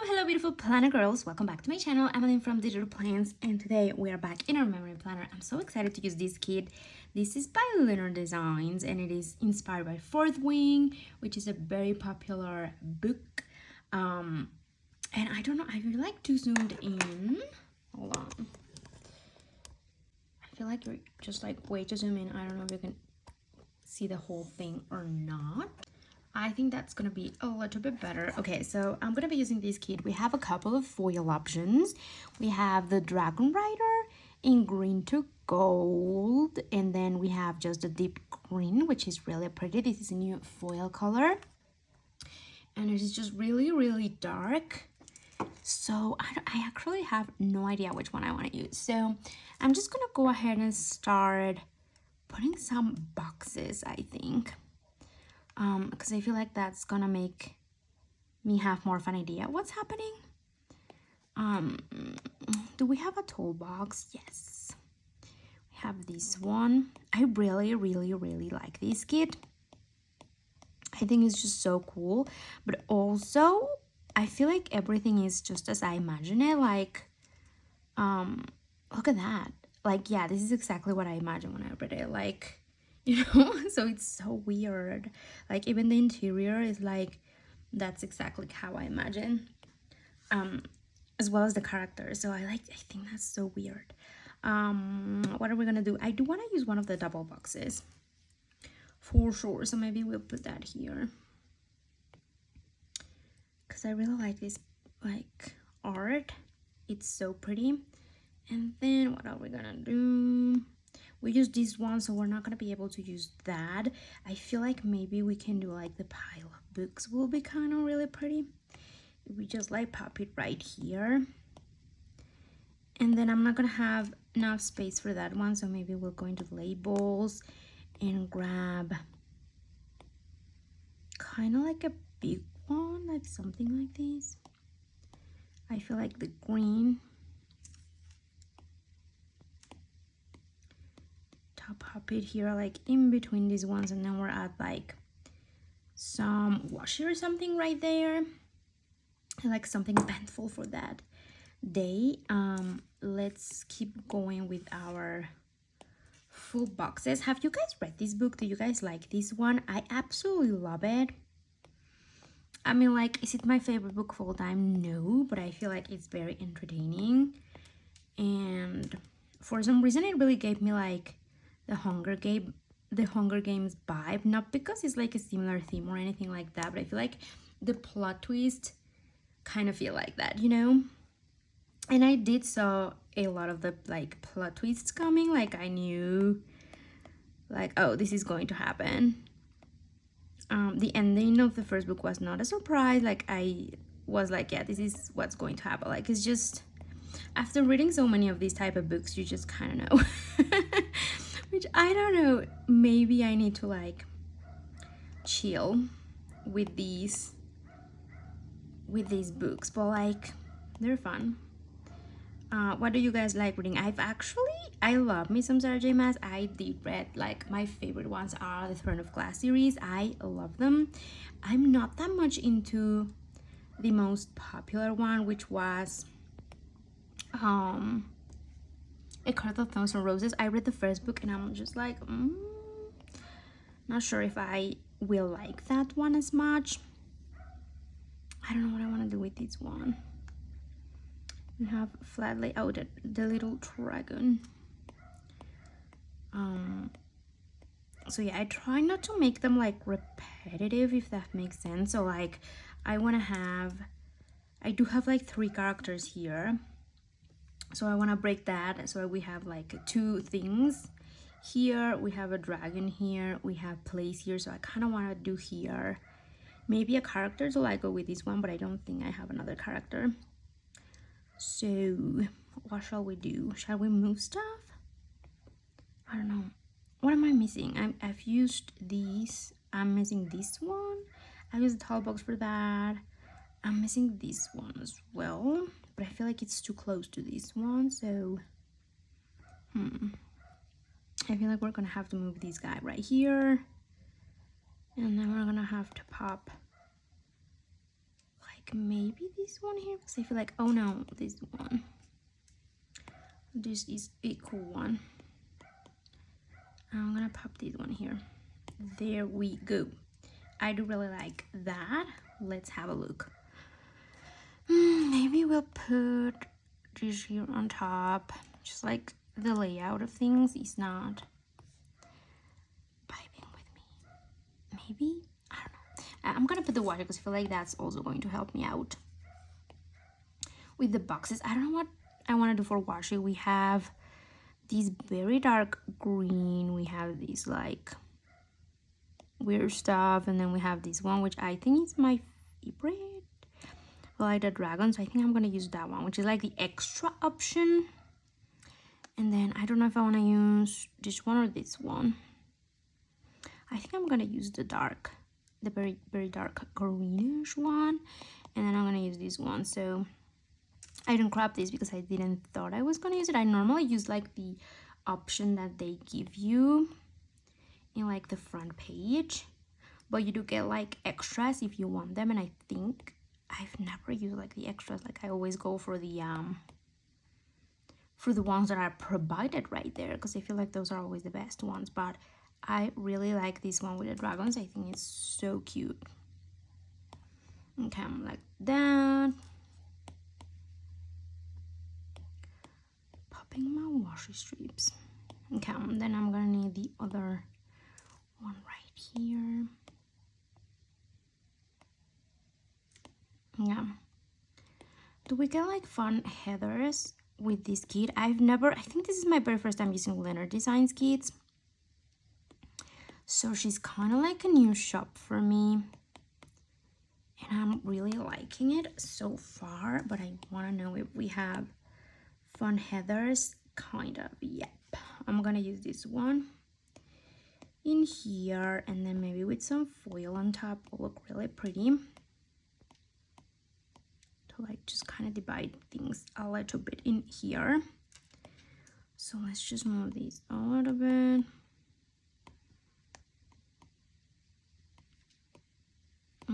Hello beautiful planner girls, welcome back to my channel. I'm Lynn from Digital Plans, and today we are back in our memory planner. I'm so excited to use this kit. This is by LynnerDesigns and it is inspired by Fourth Wing, which is a very popular book. And I don't know, I feel like too zoomed in. Hold on. I feel like you're just like way too zoomed in. I don't know if you can see the whole thing or not. I think that's gonna be a little bit better. Okay, so I'm gonna be using this kit. We have a couple of foil options. We have the Dragon Rider in green to gold, and then we have just a deep green, which is really pretty. This is a new foil color, and it is just really dark. So I actually have no idea which one I want to use. So I'm just gonna go ahead and start putting some boxes, I think. Because I feel like that's gonna make me have more of an idea what's happening. Do we have a toolbox? Yes, we have this one. I really like this kit. I think it's just so cool, but also I feel like everything is just as I imagine it. Like, look at that. Like, yeah, this is exactly what I imagined when I read it. Like, you know, so it's so weird. Like, even the interior is like, that's exactly how I imagine, as well as the characters. So I think that's so weird. What are we gonna do? I do want to use one of the double boxes for sure, so maybe we'll put that here because I really like this like art. It's so pretty. And then what are we gonna do? We use this one, so we're not gonna be able to use that. I feel like maybe we can do like the pile of books will be kind of really pretty. We just like pop it right here. And then I'm not gonna have enough space for that one, so maybe we'll go into labels and grab kind of like a big one, like something like this. I feel like the green. Pop it here like in between these ones, and then we're at like some washi or something right there, like something eventful for that day. Let's keep going with our full boxes. Have you guys read this book? Do you guys like this one? I absolutely love it. I mean, like, is it my favorite book of all time? No, but I feel like it's very entertaining, and for some reason it really gave me like the Hunger Games vibe. Not because it's like a similar theme or anything like that, but I feel like the plot twist kind of feel like that, you know. And I did saw a lot of the like plot twists coming. Like, I knew like, oh, this is going to happen. The ending of the first book was not a surprise. Like, I was like, yeah, this is what's going to happen. Like, it's just after reading so many of these type of books, you just kind of know. Which I don't know, maybe I need to like chill with these books, but like they're fun. What do you guys like reading? I love me some Sarah J Maas. I did read, like, my favorite ones are the Throne of Glass series. I love them. I'm not that much into the most popular one, which was A Card of Thorns and Roses. I read the first book and I'm just like, not sure if I will like that one as much. I don't know what I want to do with this one. We have flatly the little dragon. So yeah, I try not to make them like repetitive, if that makes sense. So like, I do have like 3 characters here, so I want to break that. So we have like 2 things here, we have a dragon here, we have place here. So I kind of want to do here maybe a character, so I go with this one, but I don't think I have another character. So what shall we do? Shall we move stuff? I don't know. What am I missing? I've used these. I'm missing this one. I used the tall box for that. I'm missing this one as well, but I feel like it's too close to this one, so I feel like we're gonna have to move this guy right here, and then we're gonna have to pop like maybe this one here, because I feel like, oh no, this one. This is a cool one. I'm gonna pop this one here. There we go. I do really like that. Let's have a look. Maybe we'll put this here on top. Just like the layout of things is not vibing with me. Maybe? I don't know. I'm gonna put the washi because I feel like that's also going to help me out. With the boxes, I don't know what I want to do for washi. We have this very dark green. We have these like weird stuff. And then we have this one, which I think is my favorite. Like the dragon, so I think I'm gonna use that one, which is like the extra option. And then I don't know if I want to use this one or this one. I think I'm gonna use the very dark greenish one, and then I'm gonna use this one. So I didn't grab this because I didn't thought I was gonna use it. I normally use like the option that they give you in like the front page, but you do get like extras if you want them, and I think I've never used like the extras. Like I always go for the ones that are provided right there, because I feel like those are always the best ones. But I really like this one with the dragons. I think it's so cute. Okay, I'm like that. Popping my washi strips. Okay, then I'm gonna need the other one right here. Yeah. Do we get like fun headers with this kit? I think this is my very first time using LynnerDesigns kits. So she's kind of like a new shop for me. And I'm really liking it so far, but I want to know if we have fun headers. Kind of, yep. I'm gonna use this one in here, and then maybe with some foil on top will look really pretty. Like just kind of divide things a little bit in here. So let's just move these a little bit.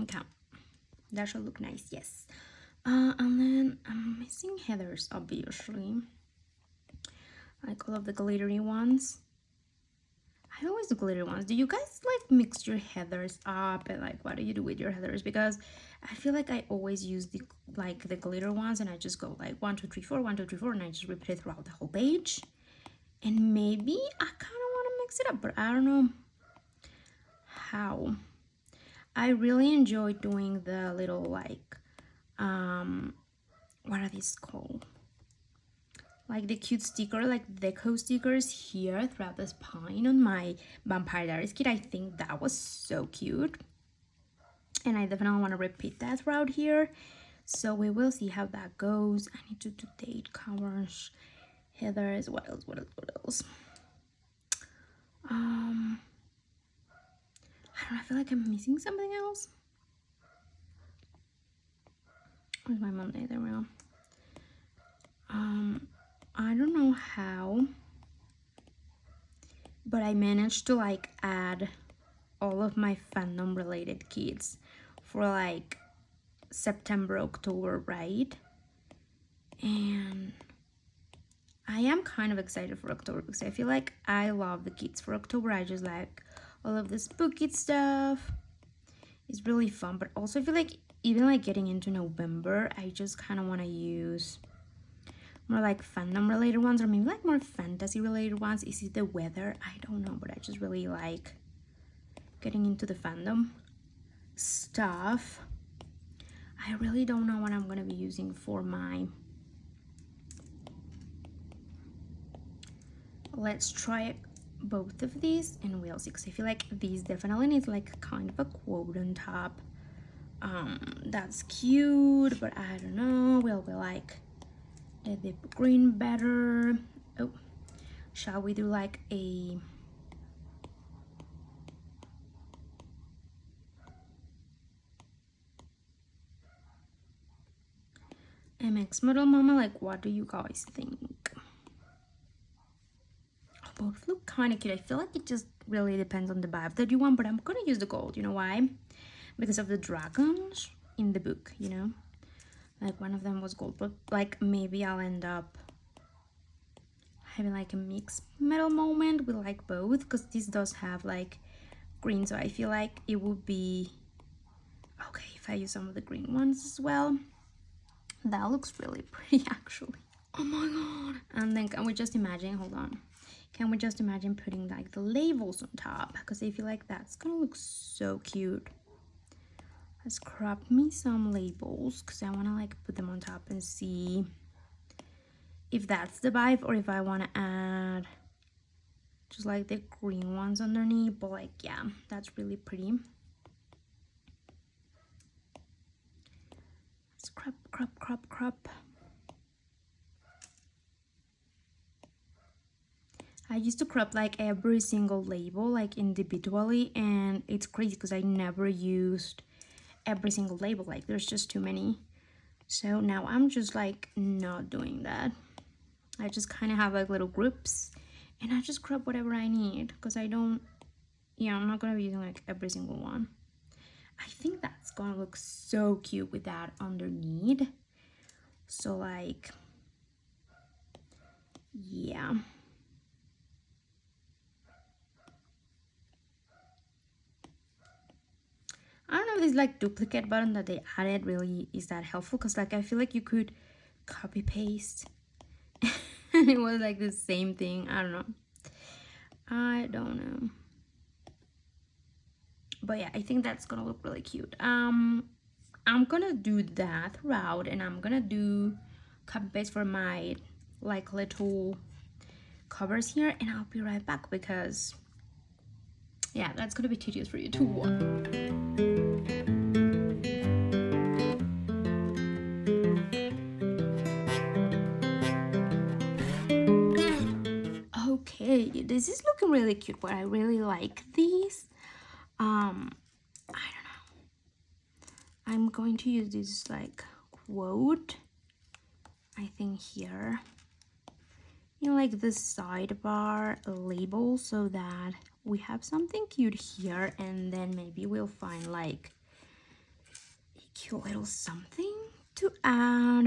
Okay, that should look nice. Yes. And then I'm missing headers, obviously, like all of the glittery ones. I always do glittery ones. Do you guys like mix your headers up, and like what do you do with your headers? Because I feel like I always use the glitter ones, and I just go like 1 2 3 4 1 2 3 4, and I just repeat it throughout the whole page. And maybe I kind of want to mix it up, but I don't know how. I really enjoy doing the little like what are these called? Like the cute sticker, like deco stickers here throughout the spine on my Vampire Diaries kit. I think that was so cute, and I definitely want to repeat that throughout here. So we will see how that goes. I need to do date covers, headers. What else? I don't know, I feel like I'm missing something else. Where's my Monday? There we go. I don't know how, but I managed to like add all of my fandom related kits for like September, October, right? And I am kind of excited for October because I feel like I love the kits for October. I just like all of the spooky stuff. It's really fun, but also I feel like even like getting into November, I just kind of want to use more like fandom related ones, or maybe like more fantasy related ones. Is it the weather? I don't know, but I just really like getting into the fandom stuff. I really don't know what I'm gonna be using for my... Let's try both of these and we'll see, because I feel like these definitely need like kind of a quote on top. That's cute, but I don't know, will we like the deep green better? Oh, shall we do like a MX Model Mama? Like, what do you guys think? Both look kind of cute. I feel like it just really depends on the vibe that you want, but I'm gonna use the gold. You know why? Because of the dragons. in the book, you know, like one of them was gold, but like maybe I'll end up having like a mixed metal moment with like both, because this does have like green, so I feel like it would be okay if I use some of the green ones as well. That looks really pretty actually. Oh my god. And then can we just imagine, hold on, can we just imagine putting like the labels on top, because I feel like that's gonna look so cute. Let's crop me some labels because I want to like put them on top and see if that's the vibe, or if I want to add just like the green ones underneath. But like, yeah, that's really pretty. Let's crop. I used to crop like every single label like individually, and it's crazy because I never used every single label, like there's just too many. So now I'm just like not doing that. I just kind of have like little groups, and I just crop whatever I need, because I don't, yeah, I'm not gonna be using like every single one. I think that's gonna look so cute with that underneath. So like, yeah. I don't know if this like duplicate button that they added really is that helpful, because like I feel like you could copy paste and it was like the same thing. I don't know, but yeah, I think that's gonna look really cute. I'm gonna do that throughout, and I'm gonna do copy paste for my like little covers here, and I'll be right back, because yeah, that's gonna be tedious for you to watch. Okay, this is looking really cute, but I really like these. I don't know, I'm going to use this like quote, I think here in like the sidebar label, so that we have something cute here, and then maybe we'll find like a cute little something to add.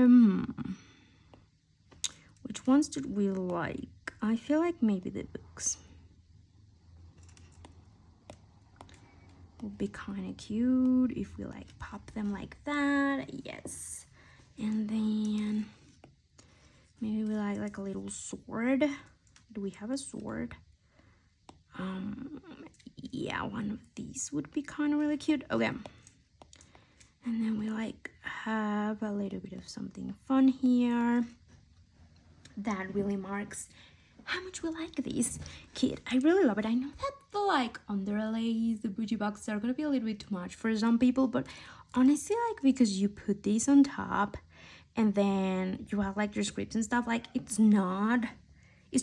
Which ones did we like? I feel like maybe the books would be kind of cute if we like pop them like that. Yes. And then maybe we like a little sword. Do we have a sword? Yeah, one of these would be kind of really cute. Okay. And then we like have a little bit of something fun here that really marks how much we like this kit. I really love it. I know that the like underlays, the bougie boxes are gonna be a little bit too much for some people, but honestly, like, because you put these on top and then you have like your scripts and stuff, like it's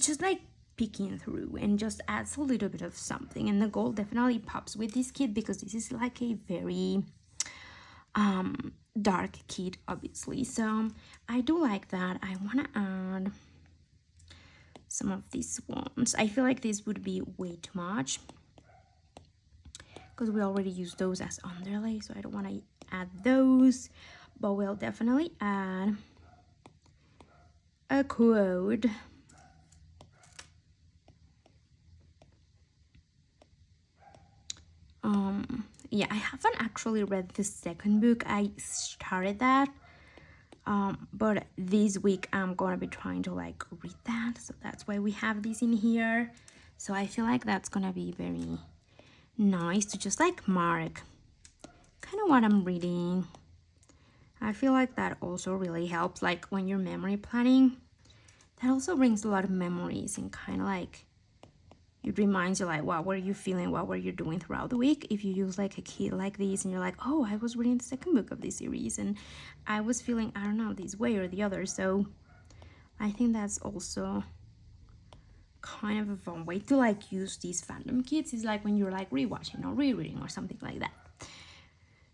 just like peeking through and just adds a little bit of something. And the gold definitely pops with this kit, because this is like a very dark kit, obviously. So I do like that. I want to add some of these ones. I feel like this would be way too much, because we already used those as underlay, so I don't want to add those, but we'll definitely add a quote. Yeah, I haven't actually read the second book. I started that, but this week I'm gonna be trying to like read that, so that's why we have this in here. So I feel like that's gonna be very nice to just like mark kind of what I'm reading. I feel like that also really helps, like when you're memory planning, that also brings a lot of memories, and kind of like it reminds you like what were you feeling, what were you doing throughout the week, if you use like a kit like this and you're like, oh, I was reading the second book of this series and I was feeling, I don't know, this way or the other. So I think that's also kind of a fun way to like use these fandom kits, is like when you're like rewatching or rereading or something like that.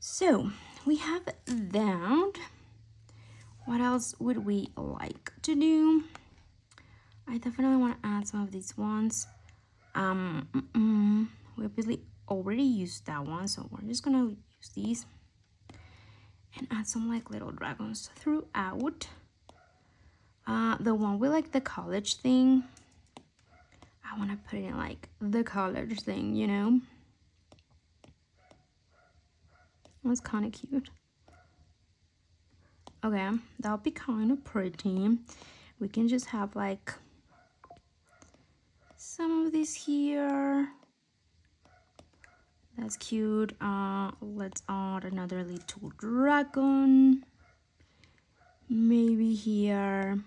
So we have that. What else would we like to do? I definitely want to add some of these ones. We obviously already used that one, so we're just gonna use these. and add some like little dragons throughout. The one with like the college thing, I want to put it in like the college thing, you know. It was kind of cute. Okay, that'll be kind of pretty. We can just have like some of this here. That's cute. Let's add another little dragon. Maybe here.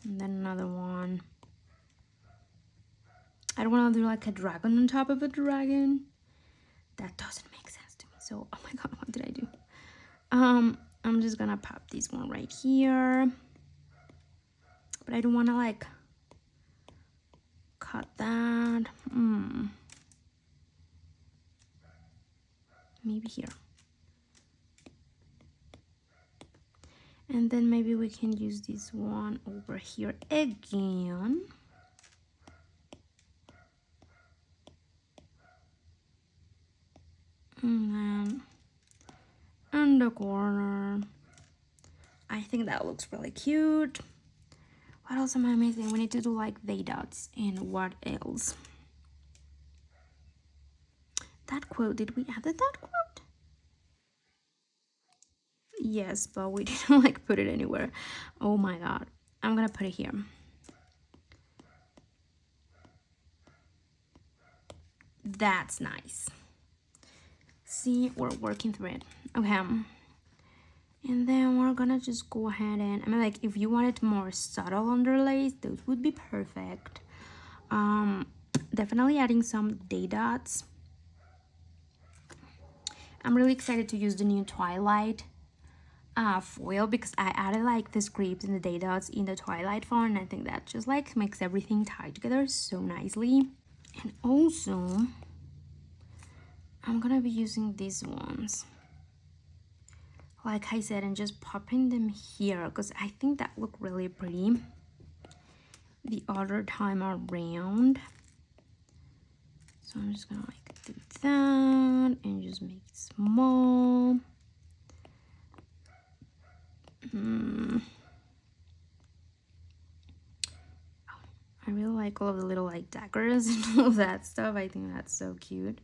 And then another one. I don't want to do like a dragon on top of a dragon. That doesn't make sense to me. So, oh my god, what did I do? I'm just gonna pop this one right here. But I don't want to like cut that. Maybe here. And then maybe we can use this one over here again. And then in the corner. I think that looks really cute. What else am I missing? We need to do like the dots. And what else? That quote, did we add that quote? Yes, but we didn't like put it anywhere. Oh my god. I'm gonna put it here. That's nice. See, we're working through it. Okay. And then we're gonna just go ahead and, I mean, like, if you wanted more subtle underlays, those would be perfect. Definitely adding some day dots. I'm really excited to use the new Twilight foil because I added like the scripts and the day dots in the Twilight font, and I think that just like makes everything tie together so nicely. And also, I'm gonna be using these ones, like I said, and just popping them here because I think that look really pretty the other time around. So I'm just gonna like do that and just make it small. I really like all of the little like daggers and all of that stuff. I think that's so cute.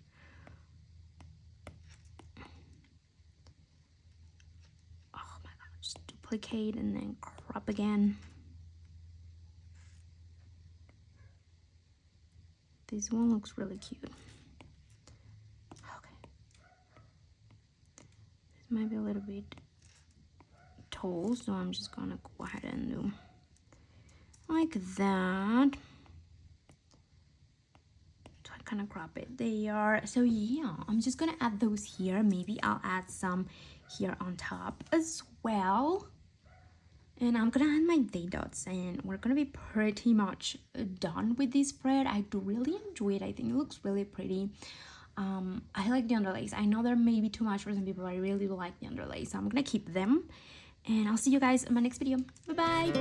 Oh my god, just duplicate and then crop again. This one looks really cute. Okay. This might be a little bit tall, so I'm just gonna go ahead and do like that. So I kind of crop it there. So yeah, I'm just gonna add those here. Maybe I'll add some here on top as well. And I'm gonna add my day dots, and we're gonna be pretty much done with this spread. I do really enjoy it. I think it looks really pretty. I like the underlays. I know they're maybe too much for some people, but I really do like the underlays, so I'm gonna keep them. And I'll see you guys in my next video. Bye bye.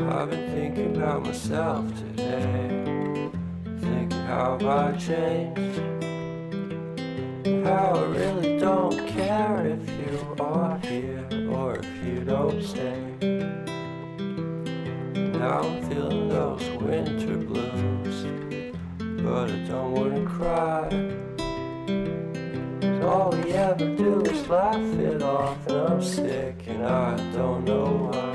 I've been thinking about myself today, thinking how I changed, how I really don't care if you are here or if you don't stay. Now I'm feeling those winter blues, but I don't wanna cry. All we ever do is laugh it off, and I'm sick and I don't know why.